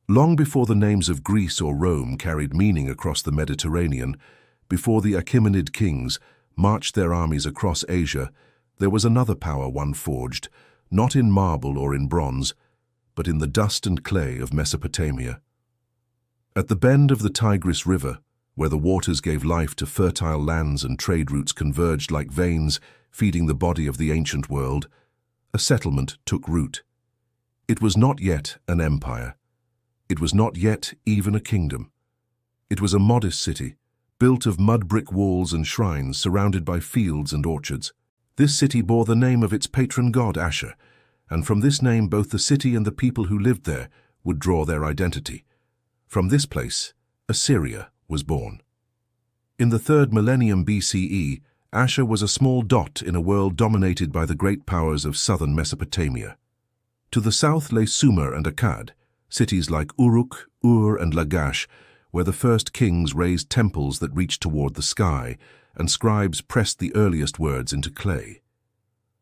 Long before the names of Greece or Rome carried meaning across the Mediterranean, before the Achaemenid kings marched their armies across Asia, there was another power one forged, not in marble or in bronze, but in the dust and clay of Mesopotamia. At the bend of the Tigris River, where the waters gave life to fertile lands and trade routes converged like veins feeding the body of the ancient world, a settlement took root. It was not yet an empire. It was not yet even a kingdom. It was a modest city, built of mud brick walls and shrines surrounded by fields and orchards. This city bore the name of its patron god Asher, and from this name both the city and the people who lived there would draw their identity. From this place, Assyria was born. In the 3rd millennium BCE, Asher was a small dot in a world dominated by the great powers of southern Mesopotamia. To the south lay Sumer and Akkad, cities like Uruk, Ur, and Lagash, where the first kings raised temples that reached toward the sky, and scribes pressed the earliest words into clay.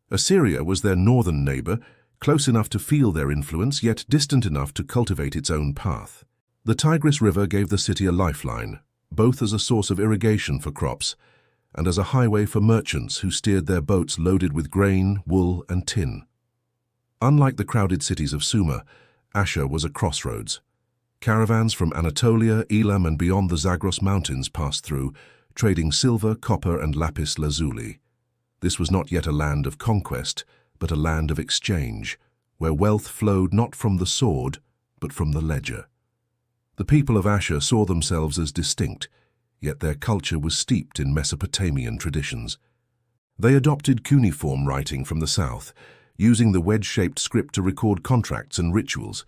Assyria was their northern neighbor, close enough to feel their influence, yet distant enough to cultivate its own path. The Tigris River gave the city a lifeline, both as a source of irrigation for crops and as a highway for merchants who steered their boats loaded with grain, wool, and tin. Unlike the crowded cities of Sumer, Asher was a crossroads. Caravans from Anatolia, Elam, and beyond the Zagros Mountains passed through, trading silver, copper, and lapis lazuli. This was not yet a land of conquest, but a land of exchange, where wealth flowed not from the sword, but from the ledger. The people of Asher saw themselves as distinct, yet their culture was steeped in Mesopotamian traditions. They adopted cuneiform writing from the south, using the wedge-shaped script to record contracts and rituals.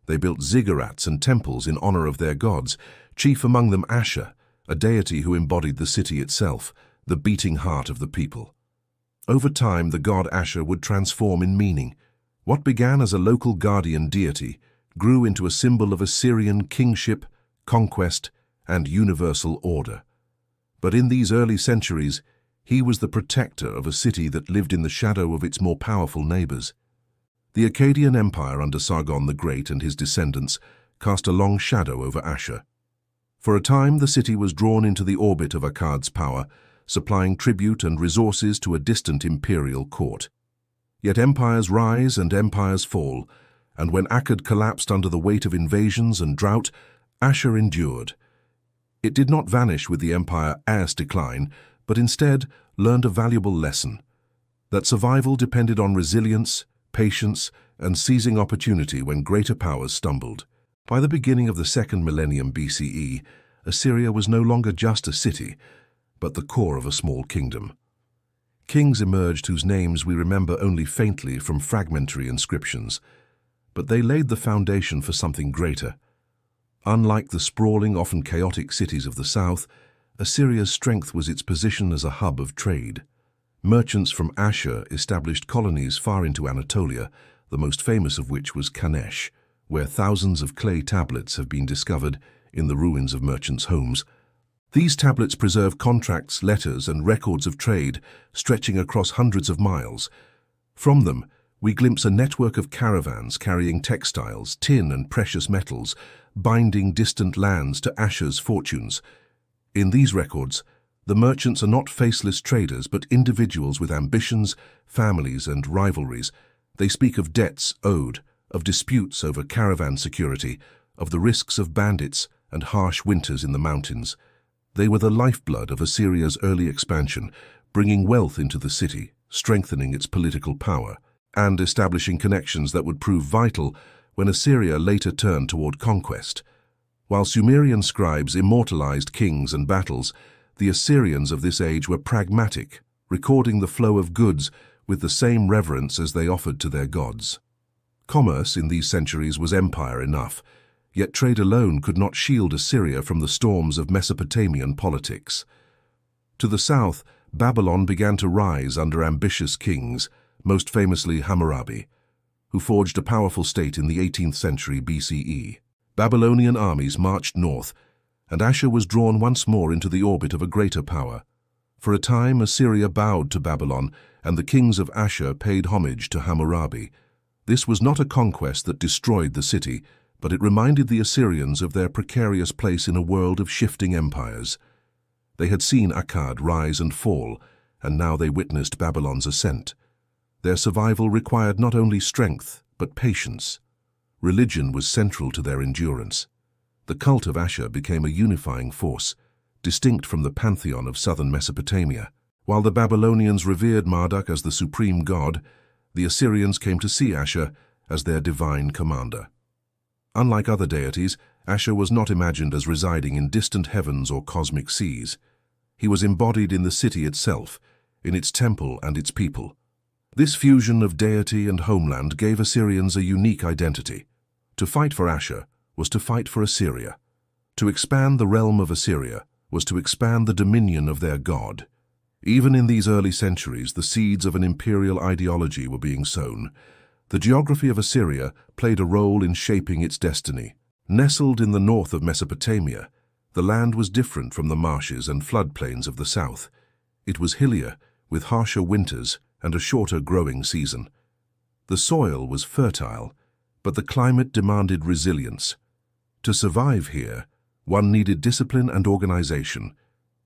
They built ziggurats and temples in honor of their gods, chief among them Asher, a deity who embodied the city itself, the beating heart of the people. Over time, the god Asher would transform in meaning. What began as a local guardian deity grew into a symbol of Assyrian kingship, conquest, and universal order. But in these early centuries, he was the protector of a city that lived in the shadow of its more powerful neighbors. The Akkadian Empire under Sargon the Great and his descendants cast a long shadow over Asher. For a time, the city was drawn into the orbit of Akkad's power, supplying tribute and resources to a distant imperial court. Yet empires rise and empires fall, and when Akkad collapsed under the weight of invasions and drought, Asher endured. It did not vanish with the empire's decline, but instead learned a valuable lesson, that survival depended on resilience, patience, and seizing opportunity when greater powers stumbled. By the beginning of the 2nd millennium BCE, Assyria was no longer just a city, but the core of a small kingdom. Kings emerged whose names we remember only faintly from fragmentary inscriptions, but they laid the foundation for something greater. Unlike the sprawling, often chaotic cities of the south, Assyria's strength was its position as a hub of trade. Merchants from Asher established colonies far into Anatolia, the most famous of which was Kanesh, where thousands of clay tablets have been discovered in the ruins of merchants' homes. These tablets preserve contracts, letters, and records of trade stretching across hundreds of miles. From them, we glimpse a network of caravans carrying textiles, tin, and precious metals, binding distant lands to Asher's fortunes. In these records, the merchants are not faceless traders, but individuals with ambitions, families, and rivalries. They speak of debts owed, of disputes over caravan security, of the risks of bandits and harsh winters in the mountains. They were the lifeblood of Assyria's early expansion, bringing wealth into the city, strengthening its political power, and establishing connections that would prove vital when Assyria later turned toward conquest. While Sumerian scribes immortalized kings and battles, the Assyrians of this age were pragmatic, recording the flow of goods with the same reverence as they offered to their gods. Commerce in these centuries was empire enough, yet trade alone could not shield Assyria from the storms of Mesopotamian politics. To the south, Babylon began to rise under ambitious kings, most famously Hammurabi, who forged a powerful state in the 18th century BCE. Babylonian armies marched north, and Asher was drawn once more into the orbit of a greater power. For a time, Assyria bowed to Babylon, and the kings of Asher paid homage to Hammurabi. This was not a conquest that destroyed the city, but it reminded the Assyrians of their precarious place in a world of shifting empires. They had seen Akkad rise and fall, and now they witnessed Babylon's ascent. Their survival required not only strength, but patience. Religion was central to their endurance. The cult of Ashur became a unifying force, distinct from the pantheon of southern Mesopotamia. While the Babylonians revered Marduk as the supreme god, the Assyrians came to see Ashur as their divine commander. Unlike other deities, Ashur was not imagined as residing in distant heavens or cosmic seas. He was embodied in the city itself, in its temple and its people. This fusion of deity and homeland gave Assyrians a unique identity. To fight for Ashur was to fight for Assyria. To expand the realm of Assyria was to expand the dominion of their god. Even in these early centuries, the seeds of an imperial ideology were being sown. The geography of Assyria played a role in shaping its destiny. Nestled in the north of Mesopotamia, the land was different from the marshes and floodplains of the south. It was hillier, with harsher winters and a shorter growing season. The soil was fertile, but the climate demanded resilience. To survive here, one needed discipline and organization.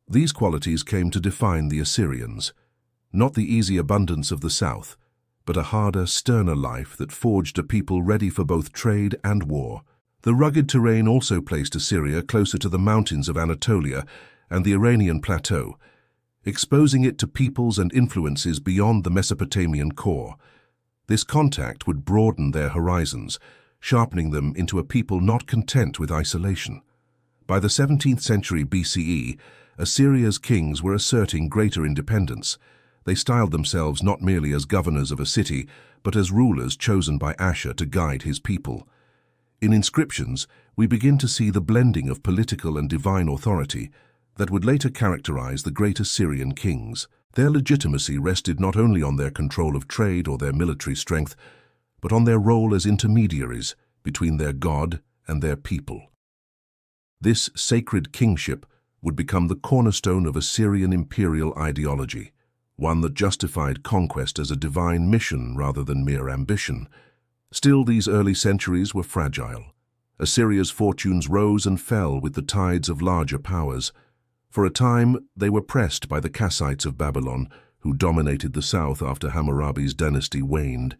These qualities came to define the Assyrians, not the easy abundance of the south, but a harder, sterner life that forged a people ready for both trade and war. The rugged terrain also placed Assyria closer to the mountains of Anatolia and the Iranian plateau, exposing it to peoples and influences beyond the Mesopotamian core. This contact would broaden their horizons, sharpening them into a people not content with isolation. By the 17th century BCE, Assyria's kings were asserting greater independence. They styled themselves not merely as governors of a city, but as rulers chosen by Ashur to guide his people. In inscriptions, we begin to see the blending of political and divine authority that would later characterize the great Assyrian kings. Their legitimacy rested not only on their control of trade or their military strength, but on their role as intermediaries between their god and their people. This sacred kingship would become the cornerstone of Assyrian imperial ideology, one that justified conquest as a divine mission rather than mere ambition. Still, these early centuries were fragile. Assyria's fortunes rose and fell with the tides of larger powers. For a time, they were pressed by the Kassites of Babylon, who dominated the south after Hammurabi's dynasty waned.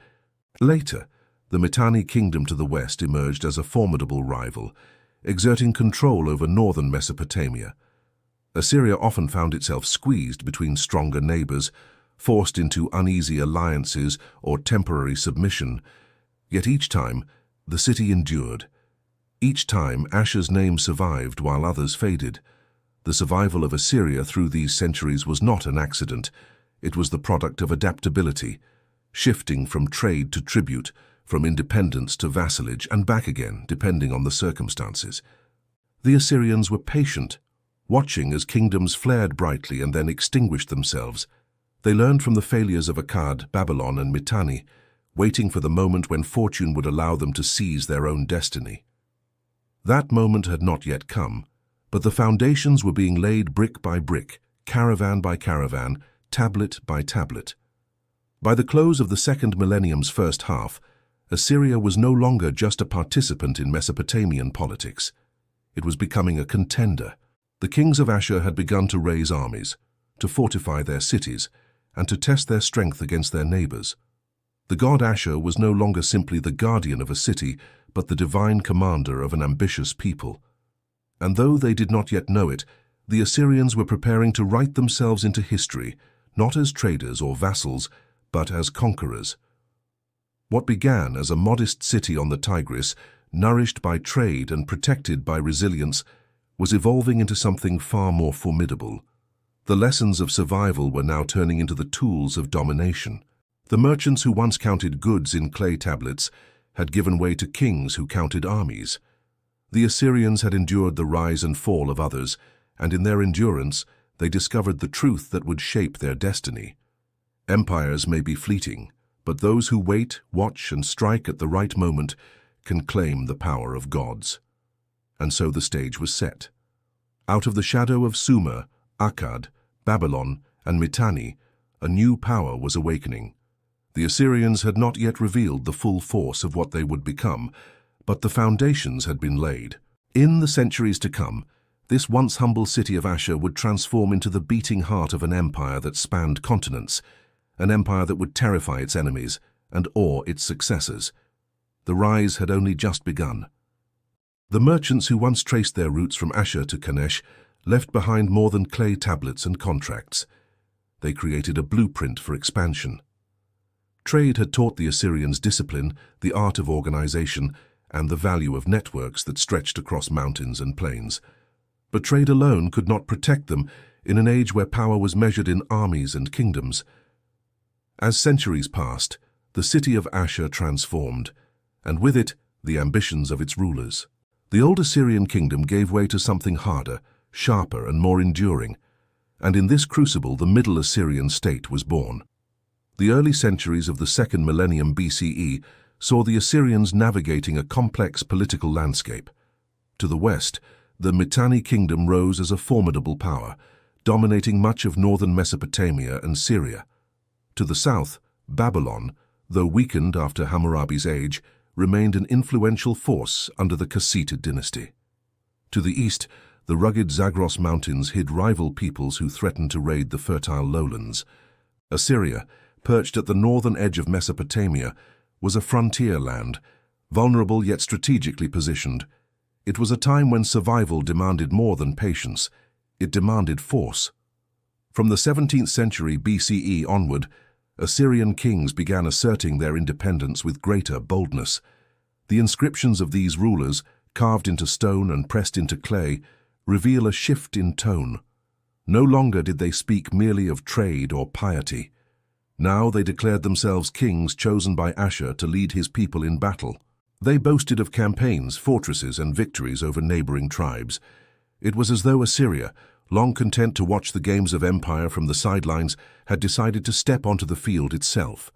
Later, the Mitanni kingdom to the west emerged as a formidable rival, exerting control over northern Mesopotamia. Assyria often found itself squeezed between stronger neighbors, forced into uneasy alliances or temporary submission. Yet each time, the city endured. Each time, Ashur's name survived while others faded. The survival of Assyria through these centuries was not an accident. It was the product of adaptability, shifting from trade to tribute, from independence to vassalage, and back again, depending on the circumstances. The Assyrians were patient, watching as kingdoms flared brightly and then extinguished themselves. They learned from the failures of Akkad, Babylon, and Mitanni, waiting for the moment when fortune would allow them to seize their own destiny. That moment had not yet come, but the foundations were being laid brick by brick, caravan by caravan, tablet by tablet. By the close of the second millennium's first half, Assyria was no longer just a participant in Mesopotamian politics. It was becoming a contender. The kings of Ashur had begun to raise armies, to fortify their cities, and to test their strength against their neighbors. The god Ashur was no longer simply the guardian of a city, but the divine commander of an ambitious people. And though they did not yet know it, the Assyrians were preparing to write themselves into history, not as traders or vassals, but as conquerors. What began as a modest city on the Tigris, nourished by trade and protected by resilience, was evolving into something far more formidable. The lessons of survival were now turning into the tools of domination. The merchants who once counted goods in clay tablets had given way to kings who counted armies. The Assyrians had endured the rise and fall of others, and in their endurance, they discovered the truth that would shape their destiny. Empires may be fleeting, but those who wait, watch, and strike at the right moment can claim the power of gods. And so the stage was set. Out of the shadow of Sumer, Akkad, Babylon, and Mitanni, a new power was awakening. The Assyrians had not yet revealed the full force of what they would become, but the foundations had been laid. In the centuries to come, this once humble city of Ashur would transform into the beating heart of an empire that spanned continents, an empire that would terrify its enemies and awe its successors. The rise had only just begun. The merchants who once traced their routes from Ashur to Kanesh left behind more than clay tablets and contracts. They created a blueprint for expansion. Trade had taught the Assyrians discipline, the art of organization, and the value of networks that stretched across mountains and plains. But trade alone could not protect them in an age where power was measured in armies and kingdoms. As centuries passed, the city of Ashur transformed, and with it, the ambitions of its rulers. The old Assyrian kingdom gave way to something harder, sharper, and more enduring, and in this crucible the Middle Assyrian state was born. The early centuries of the second millennium BCE saw the Assyrians navigating a complex political landscape. To the west, the Mitanni kingdom rose as a formidable power, dominating much of northern Mesopotamia and Syria. To the south, Babylon, though weakened after Hammurabi's age, remained an influential force under the Kassite dynasty. To the east, the rugged Zagros mountains hid rival peoples who threatened to raid the fertile lowlands. Assyria, perched at the northern edge of Mesopotamia, was a frontier land, vulnerable yet strategically positioned. It was a time when survival demanded more than patience. It demanded force. From the 17th century BCE onward, Assyrian kings began asserting their independence with greater boldness. The inscriptions of these rulers, carved into stone and pressed into clay, reveal a shift in tone. No longer did they speak merely of trade or piety. Now they declared themselves kings chosen by Ashur to lead his people in battle. They boasted of campaigns, fortresses, and victories over neighboring tribes. It was as though Assyria, long content to watch the games of empire from the sidelines, had decided to step onto the field itself.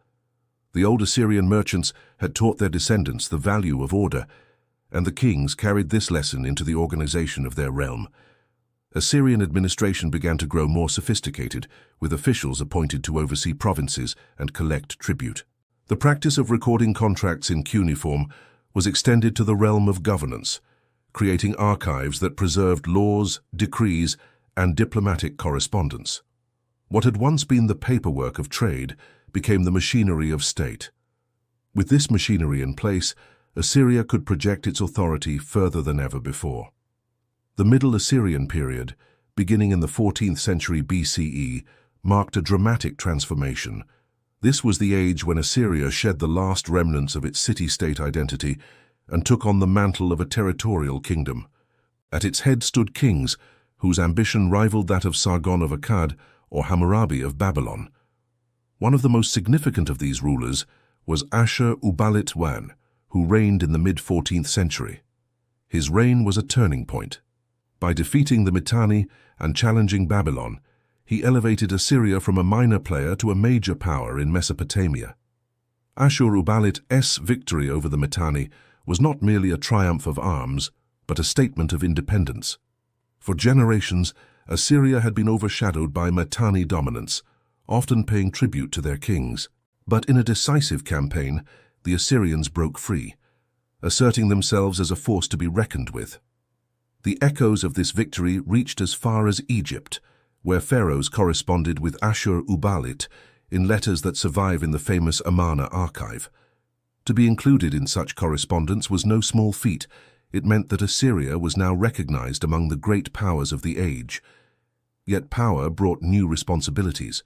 The old Assyrian merchants had taught their descendants the value of order, and the kings carried this lesson into the organization of their realm. Assyrian administration began to grow more sophisticated, with officials appointed to oversee provinces and collect tribute. The practice of recording contracts in cuneiform was extended to the realm of governance, creating archives that preserved laws, decrees, and diplomatic correspondence. What had once been the paperwork of trade became the machinery of state. With this machinery in place, Assyria could project its authority further than ever before. The Middle Assyrian period, beginning in the 14th century BCE, marked a dramatic transformation. This was the age when Assyria shed the last remnants of its city-state identity and took on the mantle of a territorial kingdom. At its head stood kings whose ambition rivaled that of Sargon of Akkad or Hammurabi of Babylon. One of the most significant of these rulers was Ashur-uballit-wan, who reigned in the mid-14th century. His reign was a turning point. By defeating the Mitanni and challenging Babylon, he elevated Assyria from a minor player to a major power in Mesopotamia. Ashur-uballit-'s victory over the Mitanni was not merely a triumph of arms, but a statement of independence. For generations, Assyria had been overshadowed by Mitanni dominance, often paying tribute to their kings. But in a decisive campaign, the Assyrians broke free, asserting themselves as a force to be reckoned with. The echoes of this victory reached as far as Egypt, where pharaohs corresponded with Ashur-uballit in letters that survive in the famous Amarna archive. To be included in such correspondence was no small feat. It meant that Assyria was now recognized among the great powers of the age. Yet power brought new responsibilities.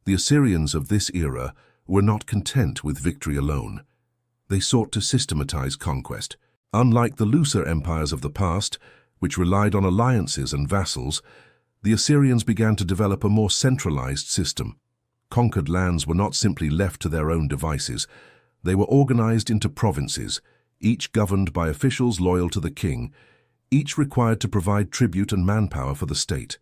The Assyrians of this era were not content with victory alone. They sought to systematize conquest. Unlike the looser empires of the past, which relied on alliances and vassals, the Assyrians began to develop a more centralized system. Conquered lands were not simply left to their own devices. They were organized into provinces, each governed by officials loyal to the king, each required to provide tribute and manpower for the state.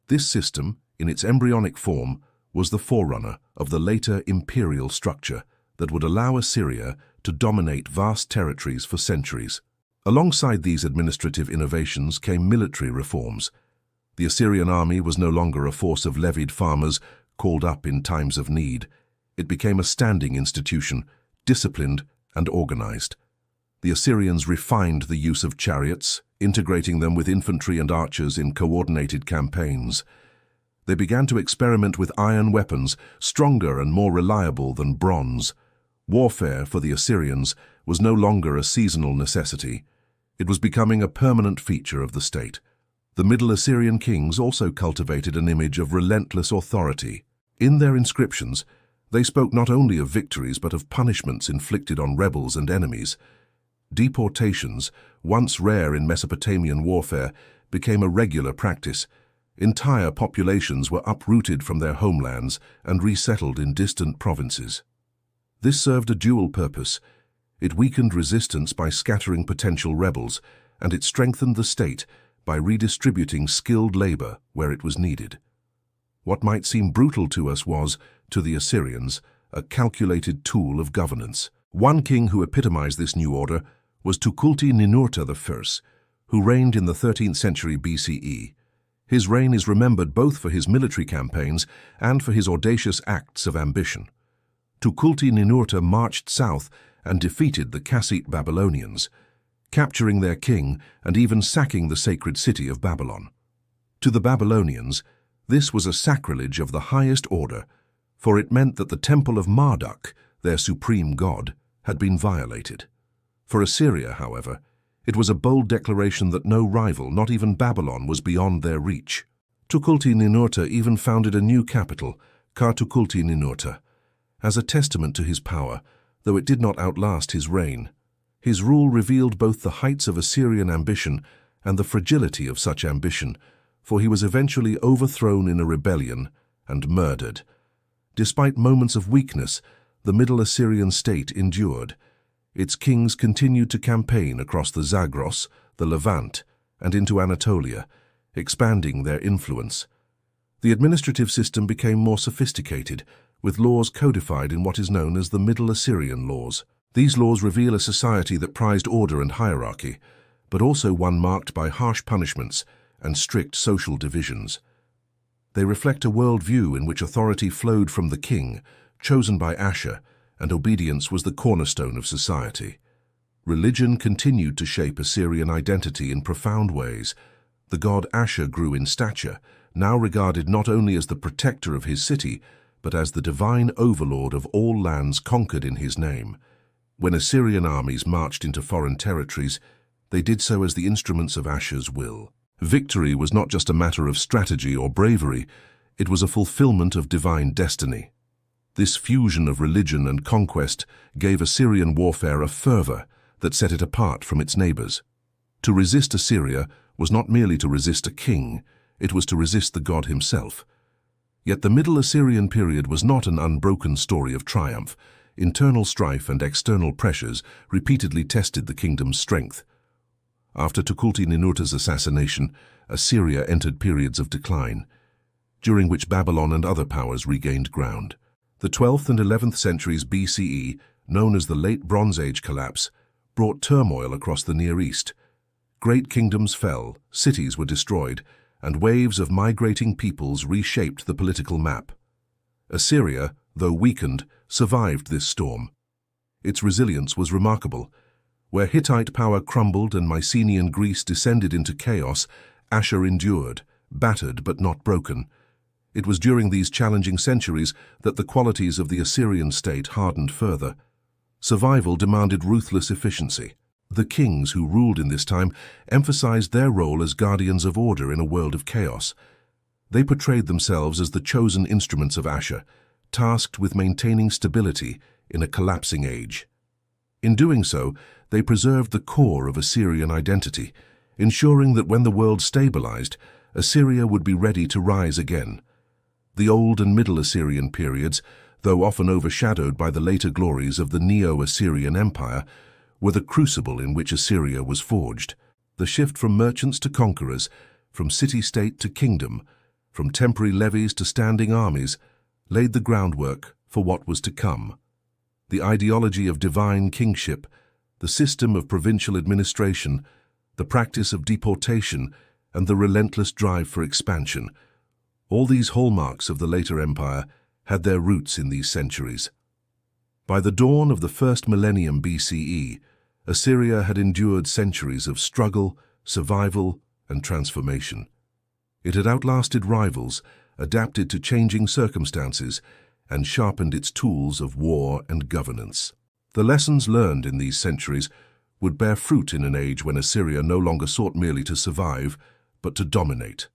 This system, in its embryonic form, was the forerunner of the later imperial structure that would allow Assyria to dominate vast territories for centuries. Alongside these administrative innovations came military reforms. The Assyrian army was no longer a force of levied farmers called up in times of need. It became a standing institution, disciplined and organized. The Assyrians refined the use of chariots, integrating them with infantry and archers in coordinated campaigns. They began to experiment with iron weapons, stronger and more reliable than bronze. Warfare for the Assyrians was no longer a seasonal necessity. It was becoming a permanent feature of the state. The Middle Assyrian kings also cultivated an image of relentless authority. In their inscriptions, they spoke not only of victories but of punishments inflicted on rebels and enemies. Deportations, once rare in Mesopotamian warfare, became a regular practice. Entire populations were uprooted from their homelands and resettled in distant provinces. This served a dual purpose. It weakened resistance by scattering potential rebels, and it strengthened the state by redistributing skilled labor where it was needed. What might seem brutal to us was, to the Assyrians, a calculated tool of governance. One king who epitomized this new order was Tukulti-Ninurta I, who reigned in the 13th century BCE. His reign is remembered both for his military campaigns and for his audacious acts of ambition. Tukulti-Ninurta marched south and defeated the Kassite Babylonians, capturing their king and even sacking the sacred city of Babylon. To the Babylonians, this was a sacrilege of the highest order, for it meant that the temple of Marduk, their supreme god, had been violated. For Assyria, however, it was a bold declaration that no rival, not even Babylon, was beyond their reach. Tukulti-Ninurta even founded a new capital, Kar-Tukulti-Ninurta, as a testament to his power, though it did not outlast his reign. His rule revealed both the heights of Assyrian ambition and the fragility of such ambition, for he was eventually overthrown in a rebellion and murdered. Despite moments of weakness, the Middle Assyrian state endured. Its kings continued to campaign across the Zagros, the Levant, and into Anatolia, expanding their influence. The administrative system became more sophisticated, with laws codified in what is known as the Middle Assyrian laws. These laws reveal a society that prized order and hierarchy, but also one marked by harsh punishments and strict social divisions. They reflect a worldview in which authority flowed from the king, chosen by Asher, and obedience was the cornerstone of society. Religion continued to shape Assyrian identity in profound ways. The god Asher grew in stature, now regarded not only as the protector of his city, but as the divine overlord of all lands conquered in his name. When Assyrian armies marched into foreign territories, they did so as the instruments of Asher's will. Victory was not just a matter of strategy or bravery, it was a fulfillment of divine destiny. This fusion of religion and conquest gave Assyrian warfare a fervor that set it apart from its neighbors. To resist Assyria was not merely to resist a king, it was to resist the god himself. Yet the Middle Assyrian period was not an unbroken story of triumph. Internal strife and external pressures repeatedly tested the kingdom's strength. After Tukulti-Ninurta's assassination, Assyria entered periods of decline, during which Babylon and other powers regained ground. The 12th and 11th centuries BCE, known as the Late Bronze Age collapse, brought turmoil across the Near East. Great kingdoms fell, cities were destroyed, and waves of migrating peoples reshaped the political map. Assyria, though weakened, survived this storm. Its resilience was remarkable. Where Hittite power crumbled and Mycenaean Greece descended into chaos, Asher endured, battered but not broken. It was during these challenging centuries that the qualities of the Assyrian state hardened further. Survival demanded ruthless efficiency. The kings who ruled in this time emphasized their role as guardians of order in a world of chaos. They portrayed themselves as the chosen instruments of Asher, tasked with maintaining stability in a collapsing age. In doing so, they preserved the core of Assyrian identity, ensuring that when the world stabilized, Assyria would be ready to rise again. The Old and Middle Assyrian periods, though often overshadowed by the later glories of the Neo-Assyrian Empire, were the crucible in which Assyria was forged. The shift from merchants to conquerors, from city-state to kingdom, from temporary levies to standing armies, laid the groundwork for what was to come. The ideology of divine kingship, the system of provincial administration, the practice of deportation, and the relentless drive for expansion, all these hallmarks of the later empire had their roots in these centuries. By the dawn of the first millennium BCE, Assyria had endured centuries of struggle, survival, and transformation. It had outlasted rivals, adapted to changing circumstances, and sharpened its tools of war and governance. The lessons learned in these centuries would bear fruit in an age when Assyria no longer sought merely to survive, but to dominate.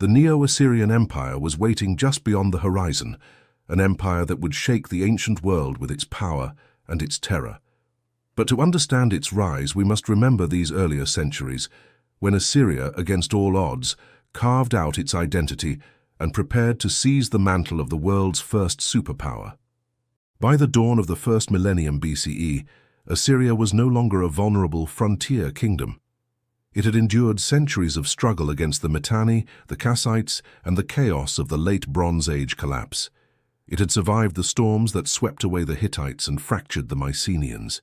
The Neo-Assyrian Empire was waiting just beyond the horizon, an empire that would shake the ancient world with its power and its terror. But to understand its rise, we must remember these earlier centuries, when Assyria, against all odds, carved out its identity and prepared to seize the mantle of the world's first superpower. By the dawn of the first millennium BCE, Assyria was no longer a vulnerable frontier kingdom. It had endured centuries of struggle against the Mitanni, the Kassites, and the chaos of the late Bronze Age collapse. It had survived the storms that swept away the Hittites and fractured the Mycenaeans.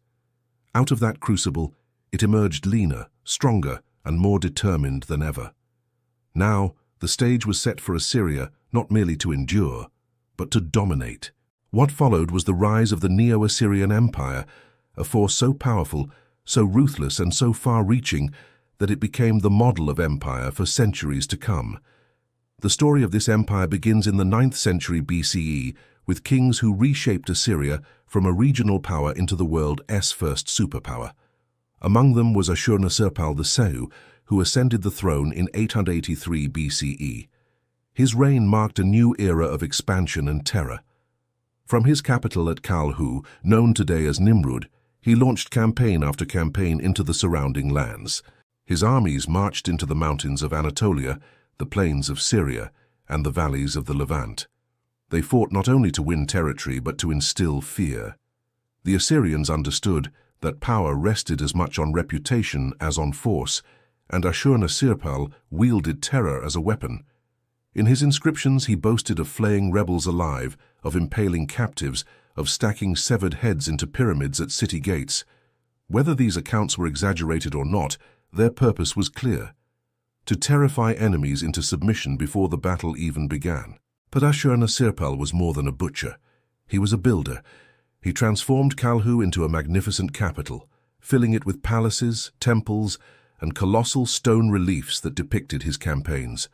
Out of that crucible, it emerged leaner, stronger, and more determined than ever. Now, the stage was set for Assyria not merely to endure, but to dominate. What followed was the rise of the Neo-Assyrian Empire, a force so powerful, so ruthless, and so far-reaching that it became the model of empire for centuries to come. The story of this empire begins in the 9th century BCE with kings who reshaped Assyria from a regional power into the world's first superpower. Among them was Ashurnasirpal II, who ascended the throne in 883 BCE. His reign marked a new era of expansion and terror. From his capital at Kalhu, known today as Nimrud, he launched campaign after campaign into the surrounding lands. His armies marched into the mountains of Anatolia, the plains of Syria, and the valleys of the Levant. They fought not only to win territory but to instill fear. The Assyrians understood that power rested as much on reputation as on force, and Ashurnasirpal wielded terror as a weapon. In his inscriptions he boasted of flaying rebels alive, of impaling captives, of stacking severed heads into pyramids at city gates. Whether these accounts were exaggerated or not, their purpose was clear: to terrify enemies into submission before the battle even began. But Ashurnasirpal was more than a butcher. He was a builder. He transformed Kalhu into a magnificent capital, filling it with palaces, temples, and colossal stone reliefs that depicted his campaigns.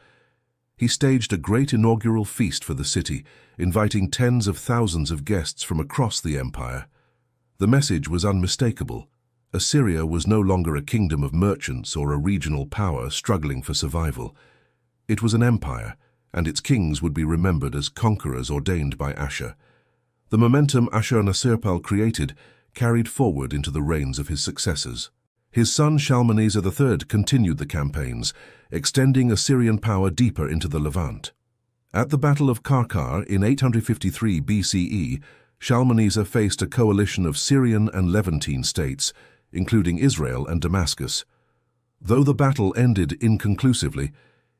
He staged a great inaugural feast for the city, inviting tens of thousands of guests from across the empire. The message was unmistakable. Assyria was no longer a kingdom of merchants or a regional power struggling for survival. It was an empire, and its kings would be remembered as conquerors ordained by Ashur. The momentum Ashurnasirpal created carried forward into the reigns of his successors. His son Shalmaneser III continued the campaigns, extending Assyrian power deeper into the Levant. At the Battle of Karkar in 853 BCE, Shalmaneser faced a coalition of Syrian and Levantine states, including Israel and Damascus. Though the battle ended inconclusively,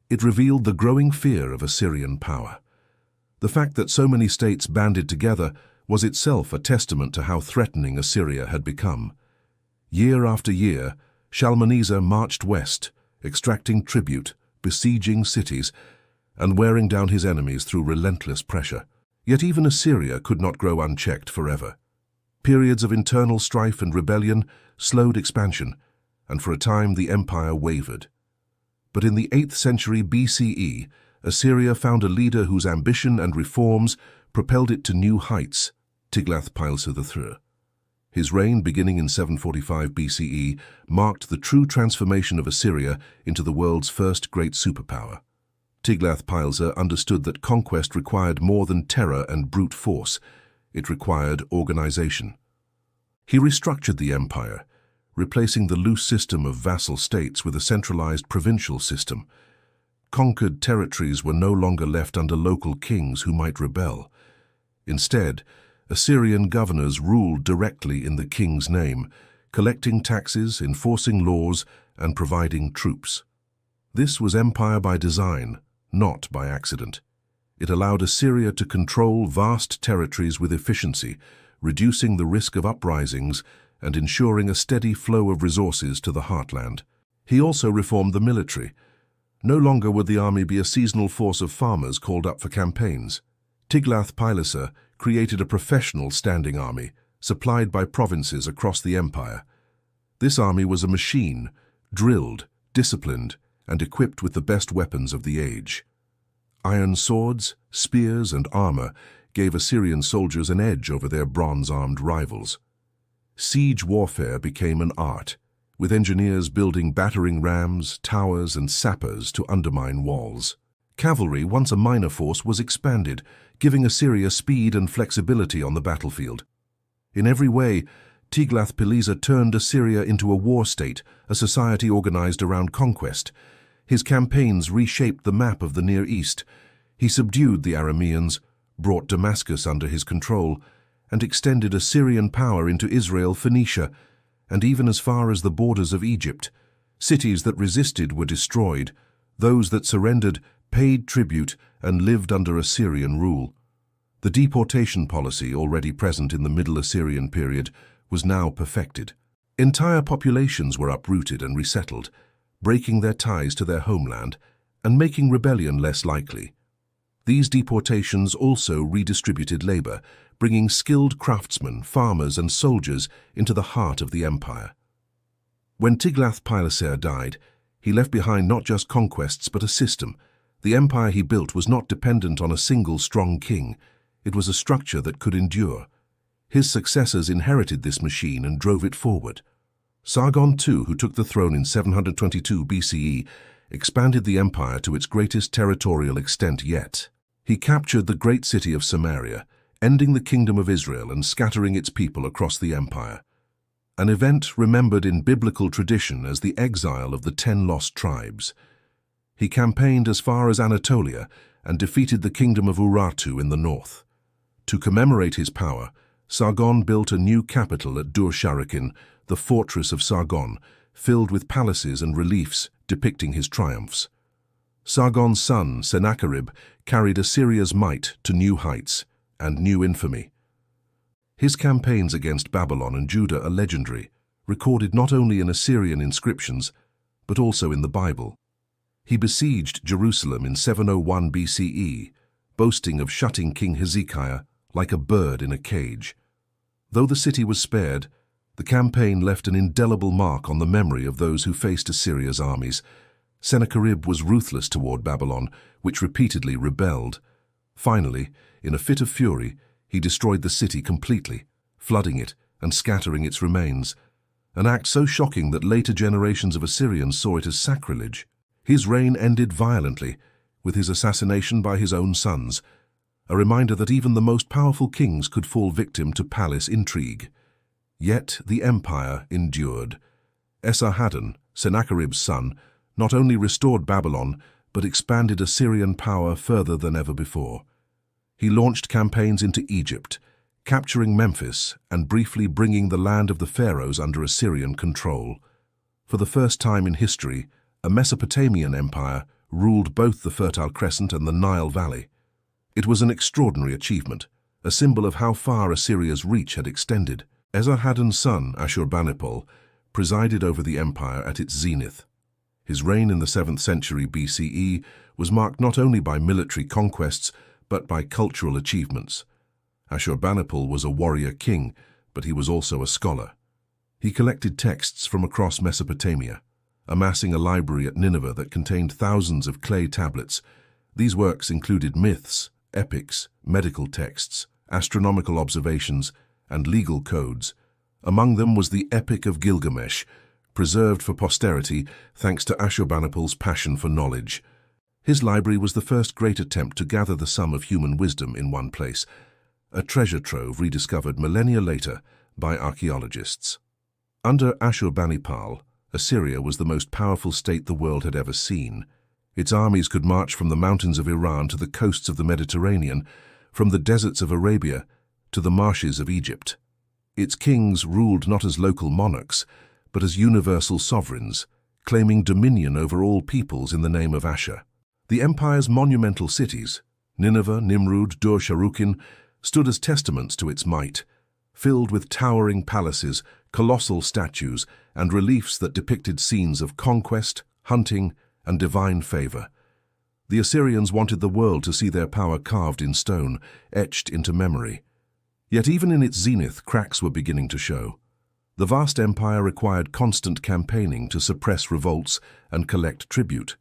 it revealed the growing fear of Assyrian power. The fact that so many states banded together was itself a testament to how threatening Assyria had become. Year after year, Shalmaneser marched west, extracting tribute, besieging cities, and wearing down his enemies through relentless pressure. Yet even Assyria could not grow unchecked forever. Periods of internal strife and rebellion slowed expansion, and for a time the empire wavered. But in the 8th century BCE, Assyria found a leader whose ambition and reforms propelled it to new heights, Tiglath-Pileser III. His reign, beginning in 745 BCE, marked the true transformation of Assyria into the world's first great superpower. Tiglath-Pileser understood that conquest required more than terror and brute force. It required organization. He restructured the empire, replacing the loose system of vassal states with a centralized provincial system. Conquered territories were no longer left under local kings who might rebel. Instead, Assyrian governors ruled directly in the king's name, collecting taxes, enforcing laws, and providing troops. This was empire by design, not by accident. It allowed Assyria to control vast territories with efficiency, reducing the risk of uprisings and ensuring a steady flow of resources to the heartland. He also reformed the military. No longer would the army be a seasonal force of farmers called up for campaigns. Tiglath-Pileser created a professional standing army, supplied by provinces across the empire. This army was a machine, drilled, disciplined, and equipped with the best weapons of the age. Iron swords, spears, and armor gave Assyrian soldiers an edge over their bronze-armed rivals. Siege warfare became an art, with engineers building battering rams, towers, and sappers to undermine walls. Cavalry, once a minor force, was expanded, giving Assyria speed and flexibility on the battlefield. In every way, Tiglath-Pileser turned Assyria into a war state, a society organized around conquest. His campaigns reshaped the map of the Near East. He subdued the Arameans, brought Damascus under his control, and extended Assyrian power into Israel, Phoenicia, and even as far as the borders of Egypt. Cities that resisted were destroyed. Those that surrendered paid tribute and lived under Assyrian rule. The deportation policy, already present in the Middle Assyrian period, was now perfected. Entire populations were uprooted and resettled, breaking their ties to their homeland and making rebellion less likely. These deportations also redistributed labor, bringing skilled craftsmen, farmers, and soldiers into the heart of the empire. When Tiglath-Pileser died, he left behind not just conquests but a system. The empire he built was not dependent on a single strong king. It was a structure that could endure. His successors inherited this machine and drove it forward. Sargon II, who took the throne in 722 BCE, expanded the empire to its greatest territorial extent yet. He captured the great city of Samaria, ending the kingdom of Israel and scattering its people across the empire. An event remembered in biblical tradition as the exile of the 10 lost tribes. He campaigned as far as Anatolia and defeated the kingdom of Urartu in the north. To commemorate his power, Sargon built a new capital at Dur-Sharrukin, the fortress of Sargon, filled with palaces and reliefs depicting his triumphs. Sargon's son, Sennacherib, carried Assyria's might to new heights and new infamy. His campaigns against Babylon and Judah are legendary, recorded not only in Assyrian inscriptions, but also in the Bible. He besieged Jerusalem in 701 BCE, boasting of shutting King Hezekiah like a bird in a cage. Though the city was spared, the campaign left an indelible mark on the memory of those who faced Assyria's armies. Sennacherib was ruthless toward Babylon, which repeatedly rebelled. Finally, in a fit of fury, he destroyed the city completely, flooding it and scattering its remains, an act so shocking that later generations of Assyrians saw it as sacrilege. His reign ended violently, with his assassination by his own sons, a reminder that even the most powerful kings could fall victim to palace intrigue. Yet the empire endured. Esarhaddon, Sennacherib's son, not only restored Babylon, but expanded Assyrian power further than ever before. He launched campaigns into Egypt, capturing Memphis and briefly bringing the land of the pharaohs under Assyrian control. For the first time in history, a Mesopotamian empire ruled both the Fertile Crescent and the Nile Valley. It was an extraordinary achievement, a symbol of how far Assyria's reach had extended. Esarhaddon's son, Ashurbanipal, presided over the empire at its zenith. His reign in the 7th century BCE was marked not only by military conquests, but by cultural achievements. Ashurbanipal was a warrior king, but he was also a scholar. He collected texts from across Mesopotamia, amassing a library at Nineveh that contained thousands of clay tablets. These works included myths, epics, medical texts, astronomical observations, and legal codes. Among them was the Epic of Gilgamesh, preserved for posterity thanks to Ashurbanipal's passion for knowledge. His library was the first great attempt to gather the sum of human wisdom in one place, a treasure trove rediscovered millennia later by archaeologists. Under Ashurbanipal, Assyria was the most powerful state the world had ever seen. Its armies could march from the mountains of Iran to the coasts of the Mediterranean, from the deserts of Arabia to the marshes of Egypt. Its kings ruled not as local monarchs, but as universal sovereigns, claiming dominion over all peoples in the name of Ashur. The empire's monumental cities, Nineveh, Nimrud, Dur-Sharrukin, stood as testaments to its might, filled with towering palaces, colossal statues, and reliefs that depicted scenes of conquest, hunting, and divine favor. The Assyrians wanted the world to see their power carved in stone, etched into memory. Yet even in its zenith, cracks were beginning to show. The vast empire required constant campaigning to suppress revolts and collect tribute.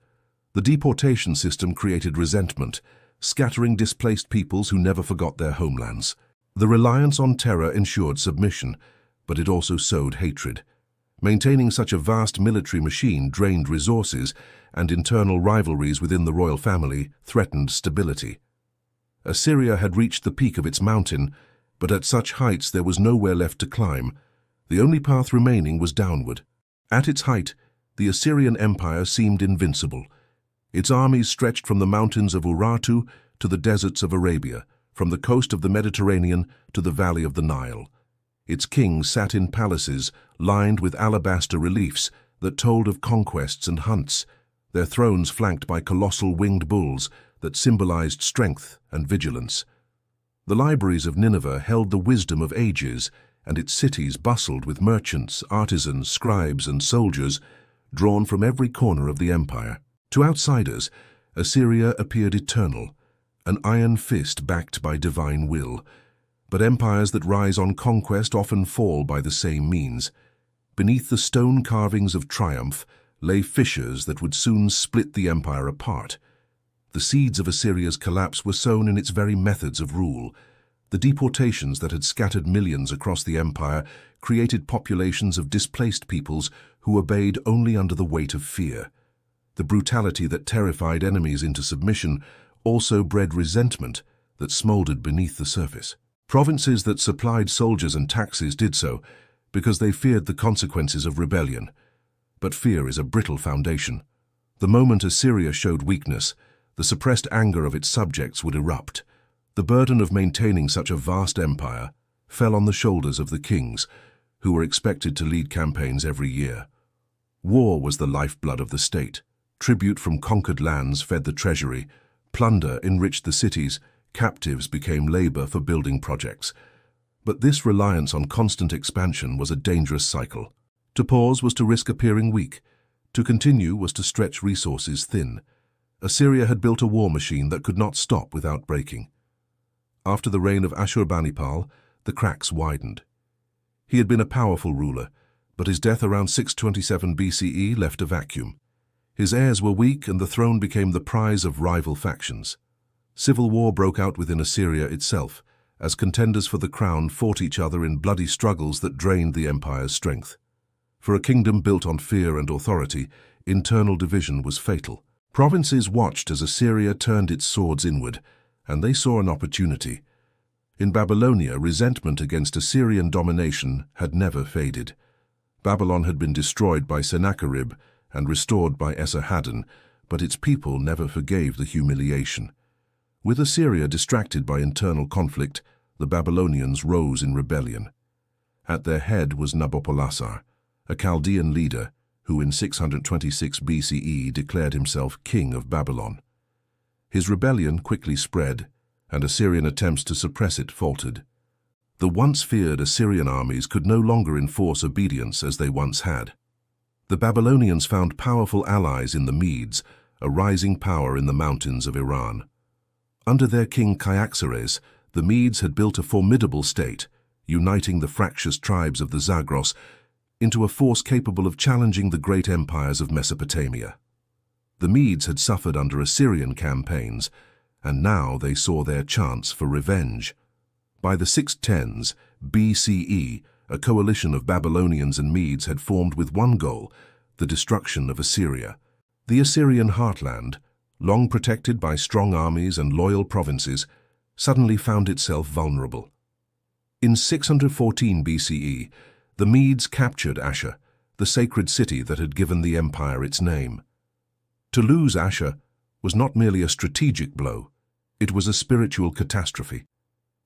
The deportation system created resentment, scattering displaced peoples who never forgot their homelands. The reliance on terror ensured submission, but it also sowed hatred. Maintaining such a vast military machine drained resources, and internal rivalries within the royal family threatened stability. Assyria had reached the peak of its mountain, but at such heights there was nowhere left to climb. The only path remaining was downward. At its height, the Assyrian Empire seemed invincible. Its armies stretched from the mountains of Urartu to the deserts of Arabia, from the coast of the Mediterranean to the valley of the Nile. Its kings sat in palaces lined with alabaster reliefs that told of conquests and hunts, their thrones flanked by colossal winged bulls that symbolized strength and vigilance. The libraries of Nineveh held the wisdom of ages, and its cities bustled with merchants, artisans, scribes, and soldiers drawn from every corner of the empire. To outsiders, Assyria appeared eternal, an iron fist backed by divine will. But empires that rise on conquest often fall by the same means. Beneath the stone carvings of triumph lay fissures that would soon split the empire apart. The seeds of Assyria's collapse were sown in its very methods of rule. The deportations that had scattered millions across the empire created populations of displaced peoples who obeyed only under the weight of fear. The brutality that terrified enemies into submission also bred resentment that smoldered beneath the surface. Provinces that supplied soldiers and taxes did so because they feared the consequences of rebellion. But fear is a brittle foundation. The moment Assyria showed weakness, the suppressed anger of its subjects would erupt. The burden of maintaining such a vast empire fell on the shoulders of the kings, who were expected to lead campaigns every year. War was the lifeblood of the state. Tribute from conquered lands fed the treasury, plunder enriched the cities, captives became labor for building projects. But this reliance on constant expansion was a dangerous cycle. To pause was to risk appearing weak. To continue was to stretch resources thin. Assyria had built a war machine that could not stop without breaking. After the reign of Ashurbanipal, the cracks widened. He had been a powerful ruler, but his death around 627 BCE left a vacuum. His heirs were weak, and the throne became the prize of rival factions. Civil war broke out within Assyria itself, as contenders for the crown fought each other in bloody struggles that drained the empire's strength. For a kingdom built on fear and authority, internal division was fatal. Provinces watched as Assyria turned its swords inward, and they saw an opportunity. In Babylonia, resentment against Assyrian domination had never faded. Babylon had been destroyed by Sennacherib and restored by Esarhaddon, but its people never forgave the humiliation. With Assyria distracted by internal conflict, the Babylonians rose in rebellion. At their head was Nabopolassar, a Chaldean leader who in 626 BCE declared himself king of Babylon. His rebellion quickly spread, and Assyrian attempts to suppress it faltered. The once feared Assyrian armies could no longer enforce obedience as they once had. The Babylonians found powerful allies in the Medes, a rising power in the mountains of Iran. Under their king Cyaxares, the Medes had built a formidable state, uniting the fractious tribes of the Zagros into a force capable of challenging the great empires of Mesopotamia. The Medes had suffered under Assyrian campaigns, and now they saw their chance for revenge. By the 610s BCE, a coalition of Babylonians and Medes had formed with one goal: the destruction of Assyria. The Assyrian heartland, long protected by strong armies and loyal provinces, suddenly found itself vulnerable. In 614 BCE, the Medes captured Ashur, the sacred city that had given the empire its name. To lose Ashur was not merely a strategic blow, it was a spiritual catastrophe.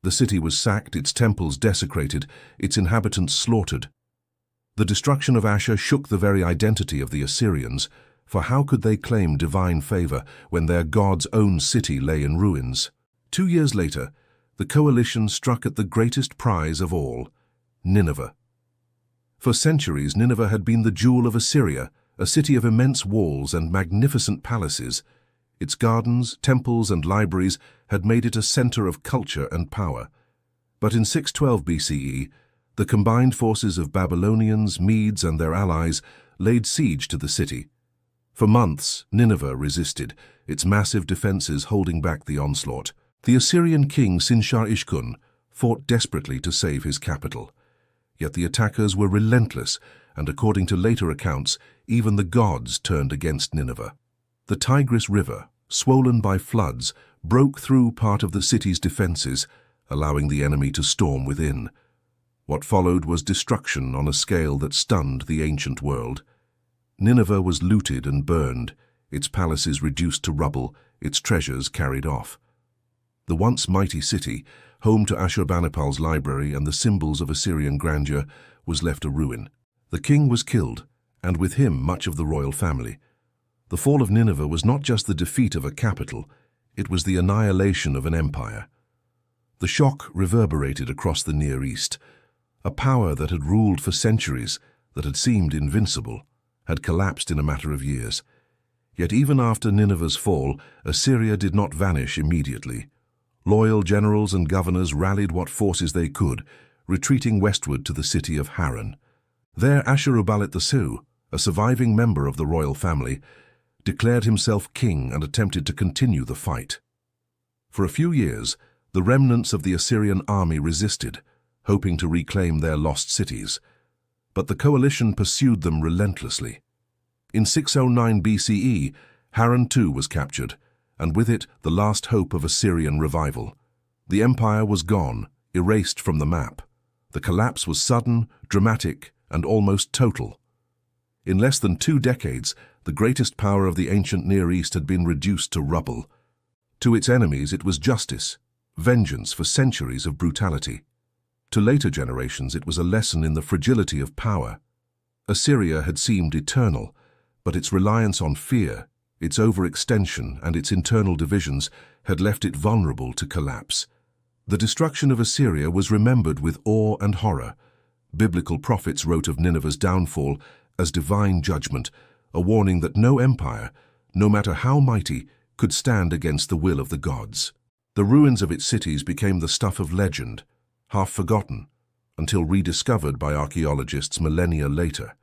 The city was sacked, its temples desecrated, its inhabitants slaughtered. The destruction of Ashur shook the very identity of the Assyrians, for how could they claim divine favor when their god's own city lay in ruins? 2 years later, the coalition struck at the greatest prize of all, Nineveh. For centuries, Nineveh had been the jewel of Assyria, a city of immense walls and magnificent palaces. Its gardens, temples, and libraries had made it a center of culture and power. But in 612 BCE, The combined forces of Babylonians, Medes, and their allies laid siege to the city. For months, Nineveh resisted, its massive defenses holding back the onslaught. The Assyrian king Sin-shar-ishkun fought desperately to save his capital. Yet the attackers were relentless, and according to later accounts, even the gods turned against Nineveh. The Tigris River, swollen by floods, broke through part of the city's defenses, allowing the enemy to storm within. What followed was destruction on a scale that stunned the ancient world. Nineveh was looted and burned, its palaces reduced to rubble, its treasures carried off. The once mighty city, home to Ashurbanipal's library and the symbols of Assyrian grandeur, was left a ruin. The king was killed, and with him much of the royal family. The fall of Nineveh was not just the defeat of a capital, it was the annihilation of an empire. The shock reverberated across the Near East. A power that had ruled for centuries, that had seemed invincible, had collapsed in a matter of years. Yet even after Nineveh's fall, Assyria did not vanish immediately. Loyal generals and governors rallied what forces they could, retreating westward to the city of Haran. There Ashurbanipal II, a surviving member of the royal family, declared himself king and attempted to continue the fight. For a few years, the remnants of the Assyrian army resisted, hoping to reclaim their lost cities. But the coalition pursued them relentlessly. In 609 BCE, Haran too was captured, and with it the last hope of Assyrian revival. The empire was gone, erased from the map. The collapse was sudden, dramatic, and almost total. In less than 2 decades, the greatest power of the ancient Near East had been reduced to rubble. To its enemies it was justice, vengeance for centuries of brutality. To later generations it was a lesson in the fragility of power. Assyria had seemed eternal, but its reliance on fear, its overextension, and its internal divisions had left it vulnerable to collapse. The destruction of Assyria was remembered with awe and horror. Biblical prophets wrote of Nineveh's downfall as divine judgment, a warning that no empire, no matter how mighty, could stand against the will of the gods. The ruins of its cities became the stuff of legend, half forgotten, until rediscovered by archaeologists millennia later.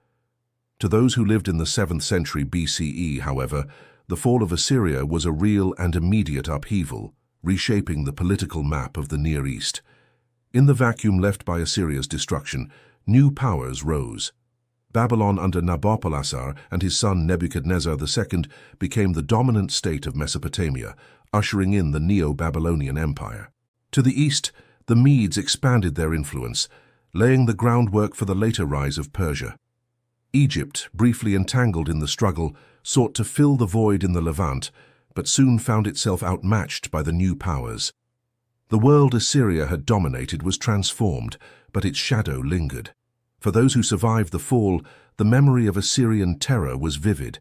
To those who lived in the 7th century BCE, however, the fall of Assyria was a real and immediate upheaval, reshaping the political map of the Near East. In the vacuum left by Assyria's destruction, new powers rose. Babylon under Nabopolassar and his son Nebuchadnezzar II became the dominant state of Mesopotamia, ushering in the Neo-Babylonian Empire. To the east, the Medes expanded their influence, laying the groundwork for the later rise of Persia. Egypt, briefly entangled in the struggle, sought to fill the void in the Levant, but soon found itself outmatched by the new powers. The world Assyria had dominated was transformed, but its shadow lingered. For those who survived the fall, the memory of Assyrian terror was vivid.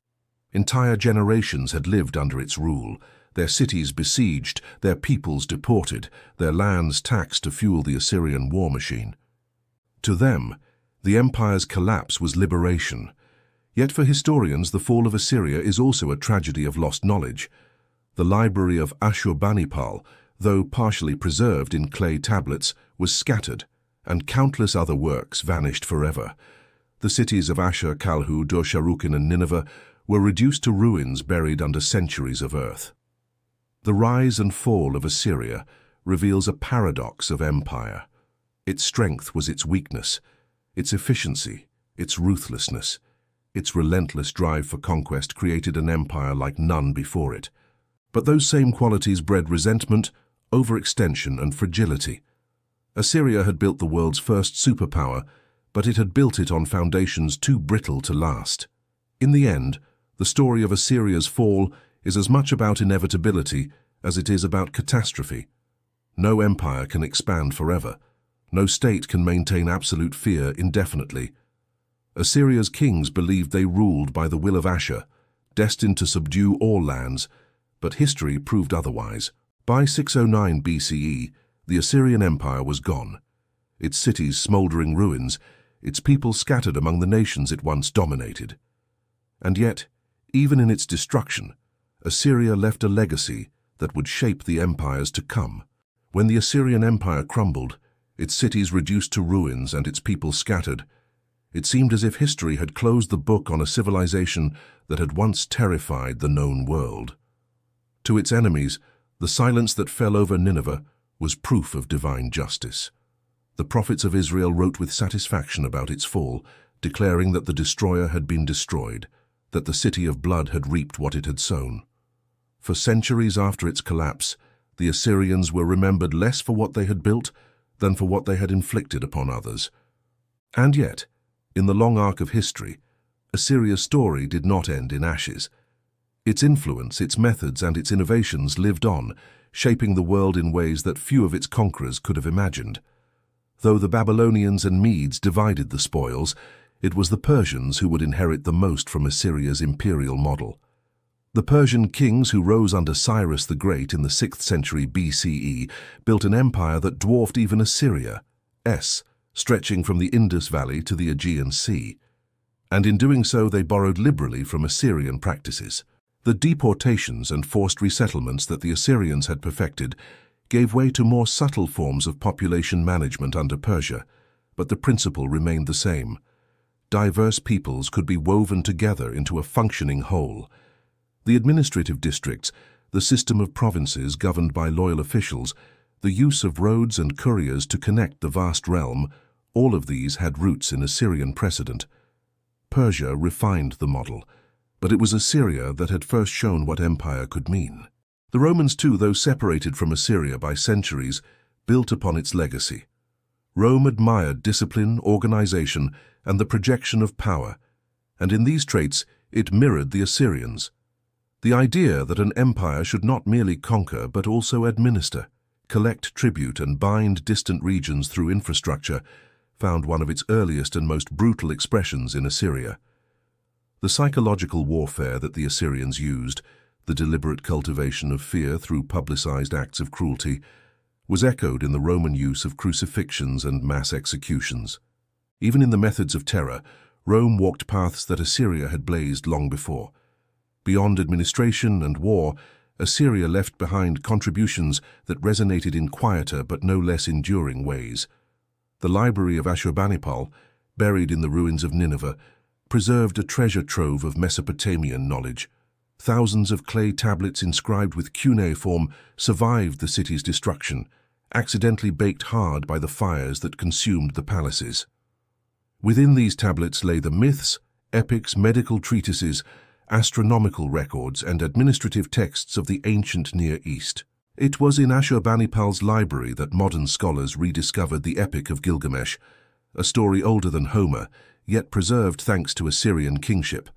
Entire generations had lived under its rule, their cities besieged, their peoples deported, their lands taxed to fuel the Assyrian war machine. To them, the empire's collapse was liberation. Yet for historians, the fall of Assyria is also a tragedy of lost knowledge. The library of Ashurbanipal, though partially preserved in clay tablets, was scattered, and countless other works vanished forever. The cities of Ashur, Kalhu, Dur-Sharrukin, and Nineveh were reduced to ruins buried under centuries of earth. The rise and fall of Assyria reveals a paradox of empire. Its strength was its weakness, its efficiency, its ruthlessness. Its relentless drive for conquest created an empire like none before it. But those same qualities bred resentment, overextension, and fragility. Assyria had built the world's first superpower, but it had built it on foundations too brittle to last. In the end, the story of Assyria's fall is as much about inevitability as it is about catastrophe. No empire can expand forever. No state can maintain absolute fear indefinitely. Assyria's kings believed they ruled by the will of Ashur, destined to subdue all lands, but history proved otherwise. By 609 BCE, the Assyrian Empire was gone. Its cities smoldering ruins, its people scattered among the nations it once dominated. And yet, even in its destruction, Assyria left a legacy that would shape the empires to come. When the Assyrian Empire crumbled, its cities reduced to ruins and its people scattered. It seemed as if history had closed the book on a civilization that had once terrified the known world. To its enemies, the silence that fell over Nineveh was proof of divine justice. The prophets of Israel wrote with satisfaction about its fall, declaring that the destroyer had been destroyed, that the city of blood had reaped what it had sown. For centuries after its collapse, the Assyrians were remembered less for what they had built than for what they had inflicted upon others. And yet, in the long arc of history, Assyria's story did not end in ashes. Its influence, its methods, and its innovations lived on, shaping the world in ways that few of its conquerors could have imagined. Though the Babylonians and Medes divided the spoils, it was the Persians who would inherit the most from Assyria's imperial model. The Persian kings who rose under Cyrus the Great in the 6th century BCE built an empire that dwarfed even Assyria's, stretching from the Indus Valley to the Aegean Sea. And in doing so, they borrowed liberally from Assyrian practices. The deportations and forced resettlements that the Assyrians had perfected gave way to more subtle forms of population management under Persia, but the principle remained the same. Diverse peoples could be woven together into a functioning whole. The administrative districts, the system of provinces governed by loyal officials, the use of roads and couriers to connect the vast realm, all of these had roots in Assyrian precedent. Persia refined the model, but it was Assyria that had first shown what empire could mean. The Romans too, though separated from Assyria by centuries, built upon its legacy. Rome admired discipline, organization, and the projection of power, and in these traits it mirrored the Assyrians. The idea that an empire should not merely conquer but also administer, collect tribute and bind distant regions through infrastructure, found one of its earliest and most brutal expressions in Assyria. The psychological warfare that the Assyrians used, the deliberate cultivation of fear through publicized acts of cruelty, was echoed in the Roman use of crucifixions and mass executions. Even in the methods of terror, Rome walked paths that Assyria had blazed long before. Beyond administration and war, Assyria left behind contributions that resonated in quieter but no less enduring ways. The library of Ashurbanipal, buried in the ruins of Nineveh, preserved a treasure trove of Mesopotamian knowledge. Thousands of clay tablets inscribed with cuneiform survived the city's destruction, accidentally baked hard by the fires that consumed the palaces. Within these tablets lay the myths, epics, medical treatises, astronomical records, and administrative texts of the ancient Near East. It was in Ashurbanipal's library that modern scholars rediscovered the Epic of Gilgamesh, a story older than Homer, yet preserved thanks to Assyrian kingship.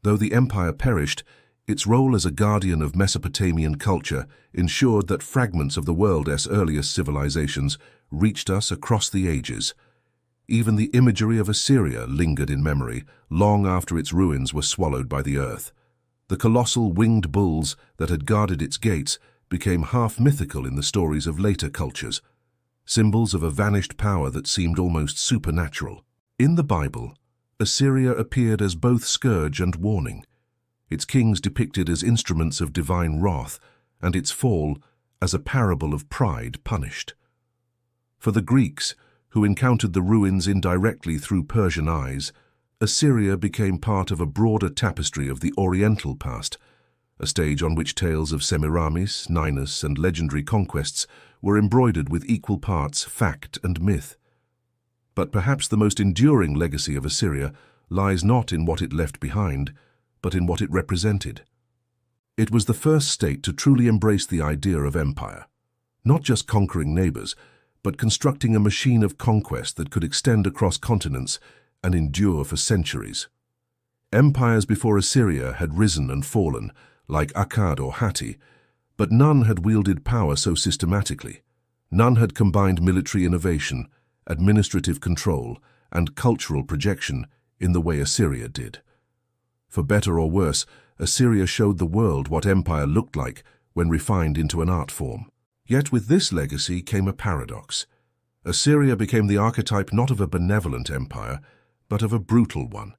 Though the empire perished, its role as a guardian of Mesopotamian culture ensured that fragments of the world's earliest civilizations reached us across the ages. Even the imagery of Assyria lingered in memory long after its ruins were swallowed by the earth. The colossal winged bulls that had guarded its gates became half mythical in the stories of later cultures, symbols of a vanished power that seemed almost supernatural. In the Bible, Assyria appeared as both scourge and warning, its kings depicted as instruments of divine wrath, and its fall as a parable of pride punished. For the Greeks, who encountered the ruins indirectly through Persian eyes, Assyria became part of a broader tapestry of the Oriental past, a stage on which tales of Semiramis, Ninus, and legendary conquests were embroidered with equal parts fact and myth. But perhaps the most enduring legacy of Assyria lies not in what it left behind, but in what it represented. It was the first state to truly embrace the idea of empire, not just conquering neighbors, but constructing a machine of conquest that could extend across continents and endure for centuries. Empires before Assyria had risen and fallen, like Akkad or Hatti, but none had wielded power so systematically. None had combined military innovation, administrative control, and cultural projection in the way Assyria did. For better or worse, Assyria showed the world what empire looked like when refined into an art form. Yet with this legacy came a paradox. Assyria became the archetype not of a benevolent empire, but of a brutal one.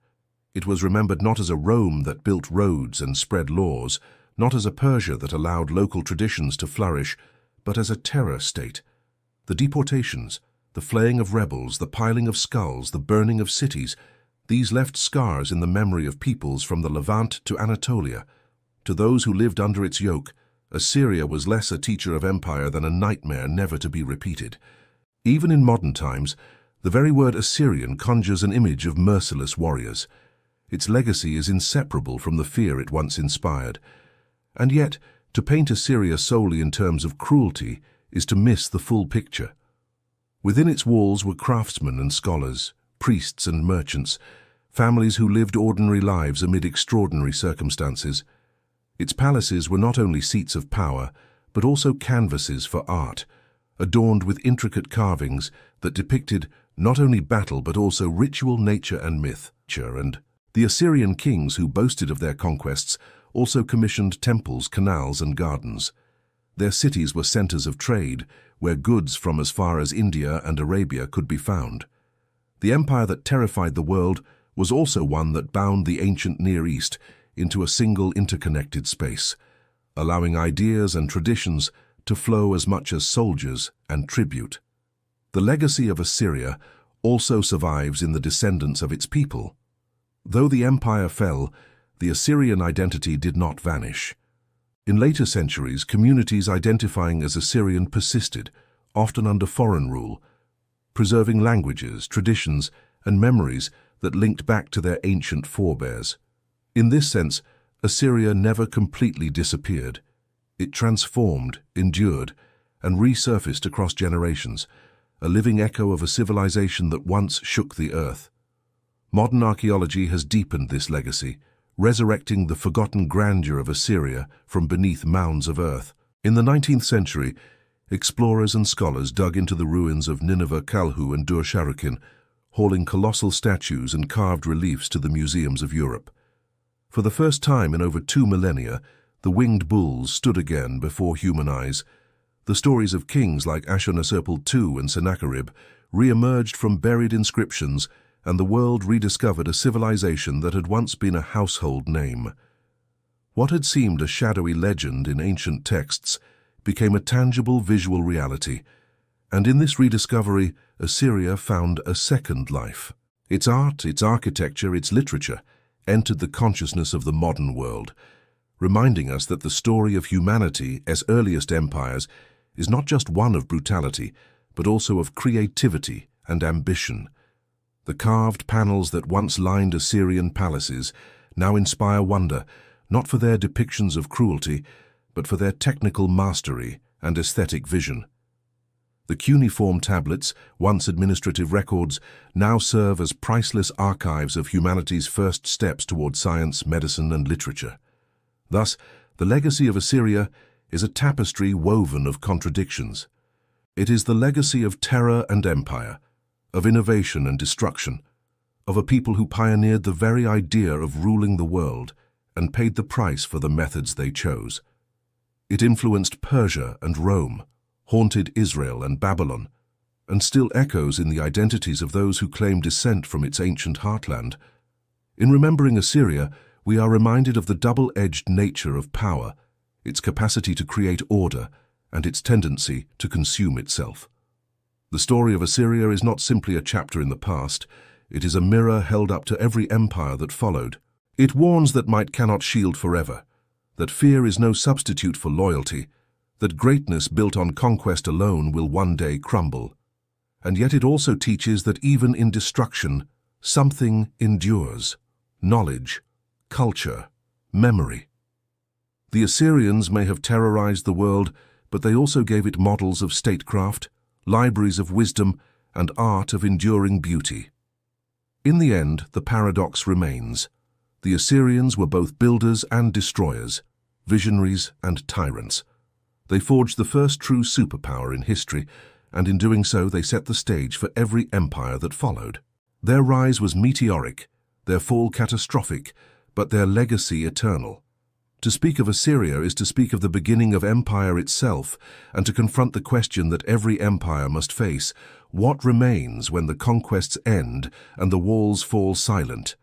It was remembered not as a Rome that built roads and spread laws, not as a Persia that allowed local traditions to flourish, but as a terror state. The deportations, The flaying of rebels, the piling of skulls, the burning of cities, these left scars in the memory of peoples from the Levant to Anatolia. To those who lived under its yoke, Assyria was less a teacher of empire than a nightmare never to be repeated. Even in modern times, the very word Assyrian conjures an image of merciless warriors. Its legacy is inseparable from the fear it once inspired. And yet, to paint Assyria solely in terms of cruelty is to miss the full picture. Within its walls were craftsmen and scholars, priests and merchants, families who lived ordinary lives amid extraordinary circumstances. Its palaces were not only seats of power, but also canvases for art, adorned with intricate carvings that depicted not only battle but also ritual, nature and myth. And the Assyrian kings who boasted of their conquests also commissioned temples, canals and gardens. Their cities were centers of trade, where goods from as far as India and Arabia could be found. The empire that terrified the world was also one that bound the ancient Near East into a single interconnected space, allowing ideas and traditions to flow as much as soldiers and tribute. The legacy of Assyria also survives in the descendants of its people. Though the empire fell, the Assyrian identity did not vanish. In later centuries, communities identifying as Assyrian persisted, often under foreign rule, preserving languages, traditions, and memories that linked back to their ancient forebears. In this sense, Assyria never completely disappeared. It transformed, endured, and resurfaced across generations, a living echo of a civilization that once shook the earth. Modern archaeology has deepened this legacy, resurrecting the forgotten grandeur of Assyria from beneath mounds of earth. In the 19th century, explorers and scholars dug into the ruins of Nineveh, Kalhu, and Dur-Sharrukin, hauling colossal statues and carved reliefs to the museums of Europe. For the first time in over 2 millennia, the winged bulls stood again before human eyes. The stories of kings like Ashurnasirpal II and Sennacherib re-emerged from buried inscriptions, and the world rediscovered a civilization that had once been a household name. What had seemed a shadowy legend in ancient texts became a tangible visual reality, and in this rediscovery, Assyria found a second life. Its art, its architecture, its literature entered the consciousness of the modern world, reminding us that the story of humanity as earliest empires is not just one of brutality, but also of creativity and ambition. The carved panels that once lined Assyrian palaces now inspire wonder, not for their depictions of cruelty, but for their technical mastery and aesthetic vision. The cuneiform tablets, once administrative records, now serve as priceless archives of humanity's first steps toward science, medicine, and literature. Thus, the legacy of Assyria is a tapestry woven of contradictions. It is the legacy of terror and empire, of innovation and destruction, of a people who pioneered the very idea of ruling the world and paid the price for the methods they chose. It influenced Persia and Rome, haunted Israel and Babylon, and still echoes in the identities of those who claim descent from its ancient heartland. In remembering Assyria, we are reminded of the double-edged nature of power, its capacity to create order, and its tendency to consume itself. The story of Assyria is not simply a chapter in the past, it is a mirror held up to every empire that followed. It warns that might cannot shield forever, that fear is no substitute for loyalty, that greatness built on conquest alone will one day crumble. And yet it also teaches that even in destruction, something endures: knowledge, culture, memory. The Assyrians may have terrorized the world, but they also gave it models of statecraft, libraries of wisdom, and art of enduring beauty. In the end, the paradox remains. The Assyrians were both builders and destroyers, visionaries and tyrants. They forged the first true superpower in history, and in doing so they set the stage for every empire that followed. Their rise was meteoric, their fall catastrophic, but their legacy eternal. To speak of Assyria is to speak of the beginning of empire itself, and to confront the question that every empire must face: what remains when the conquests end and the walls fall silent?